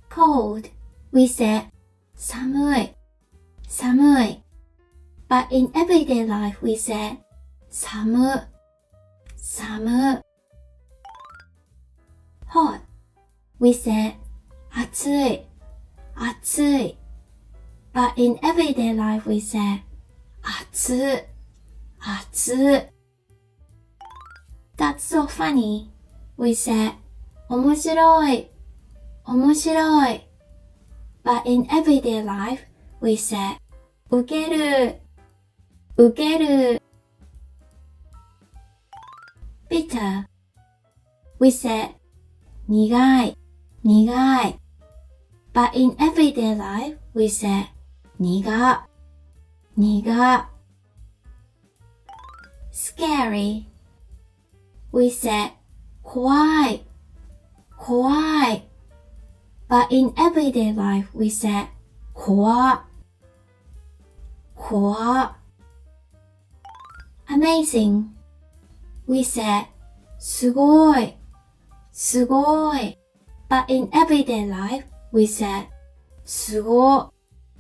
Cold, we say 寒い、寒い。But in everyday life, we say 寒、寒。Hot, we say 暑い、暑い。But in everyday life, we say 暑、暑。That's so funny, we say 面白い、面白い。But in everyday life, we say ウケる、ウケる。Bitter, we say 苦い、苦い。But in everyday life, we say 苦、苦。Scary, we say 怖い、怖い。But in everyday life, we say 怖、怖。Amazing, we say すごい、すごい。But in everyday life, we say すご、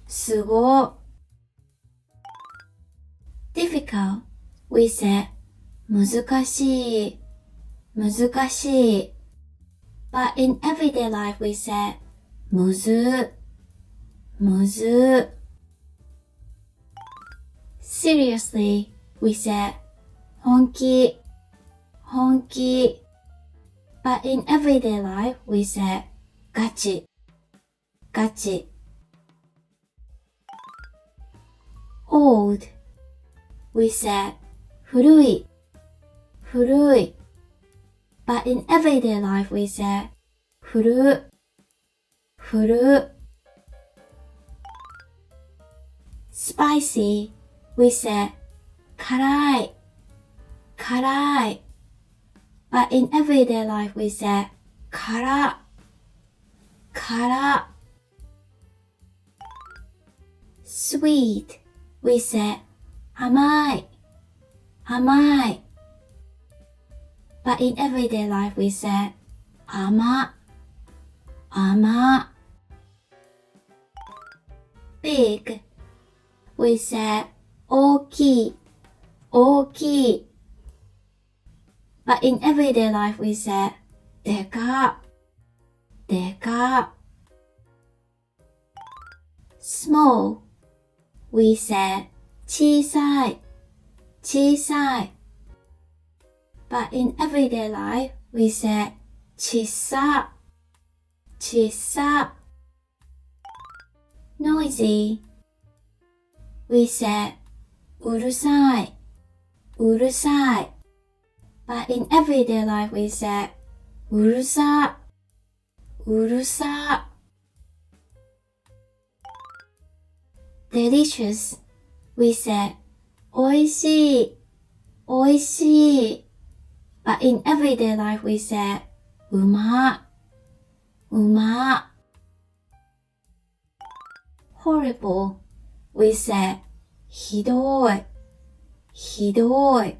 すご。Difficult, we say 難しい、難しい。But in everyday life, we say むず、むず。Seriously, we say 本気、本気。But in everyday life, we say ガチ、ガチ。Old, we say 古い、古い。But in everyday life, we say 古、古。Spicy, we say 辛い、辛い。But in everyday life, we say 辛、辛。Sweet, we say 甘い、甘い。But in everyday life, we say 甘、甘。Big, we say 大きい、大きい。But in everyday life, we say でか、でか。Small, we say 小さい、小さい。But in everyday life, we say ちっさ、ちっさ。Noisy, we say うるさい、うるさい。But in everyday life, we say うるさ、うるさ。Delicious, we say おいしい、おいしい。But in everyday life, we say うま、うま。Horrible, we say ひどい、ひどい。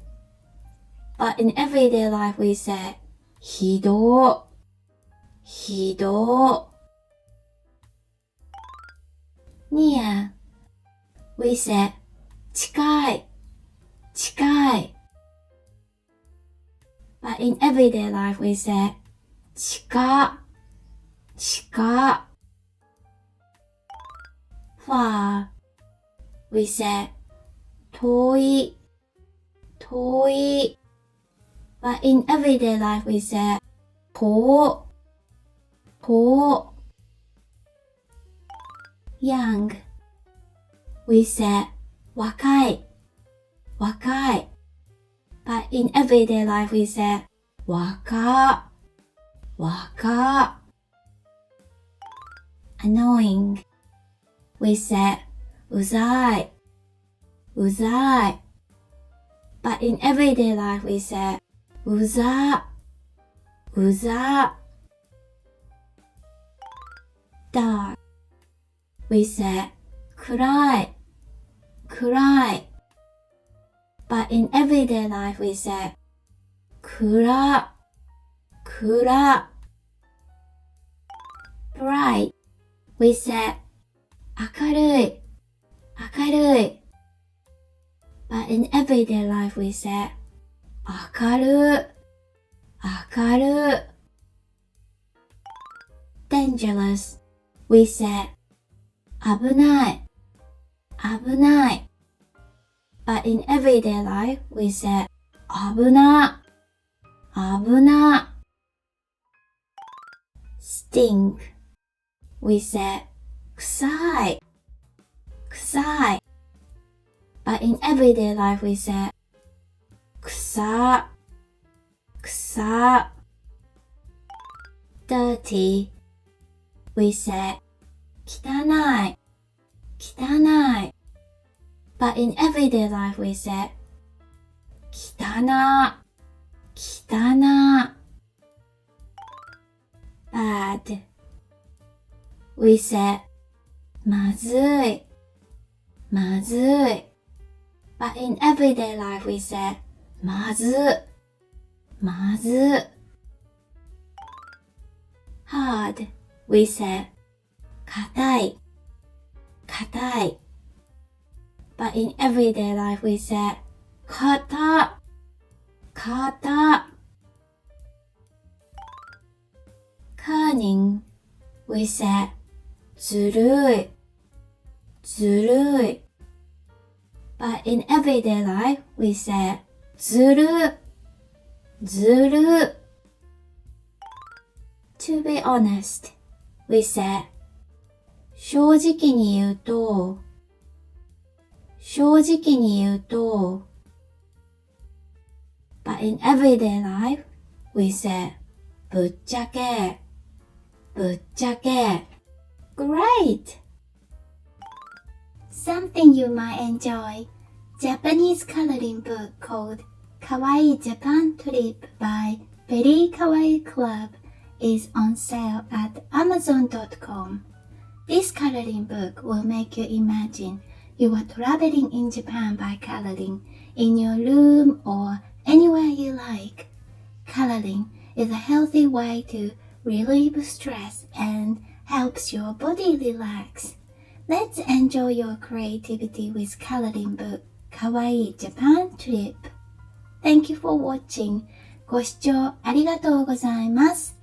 But in everyday life, we say ひど、ひど。Near, we say 近い、近い。But in everyday life, we say 近、近。Far, we say 遠い、遠い。But in everyday life, we say 遠、遠。Young, we say 若い、若い。But in everyday life, we say 若、若。Annoying, we say うざい、うざい。But in everyday life, we say うざ、うざ。Dark, we say 暗い、暗い。But in everyday life, we say 暗、暗。Bright, we say 明るい、明るい。But in everyday life we say 明る、明る。dangerous, we say 危ない、危ない。But in everyday life we say 危な、危な。stink, we say 臭い、臭い。But in everyday life we say 臭、臭。dirty, we say 汚い、汚い。But in everyday life we say 汚、汚。bad, we say まずい、まずい。But in everyday life we say まず、まず。hard, we say 硬い、硬い。But in everyday life we say 硬、硬。cunning, we say ずるい、ずるい。But in everyday life we say ずる、ずる。To be honest, we say 正直に言うと、正直に言うと。But in everyday life we say ぶっちゃけ、ぶっちゃけ。Great! Something you might enjoy. Japanese coloring book called Kawaii Japan Trip by Very Kawaii Club is on sale at Amazon.com. This coloring book will make you imagine you are traveling in Japan by coloring in your room or anywhere you like. Coloring is a healthy way to relieve stress and helps your body relax. Let's enjoy your creativity with coloring book Kawaii Japan Trip. Thank you for watching. ご視聴ありがとうございます。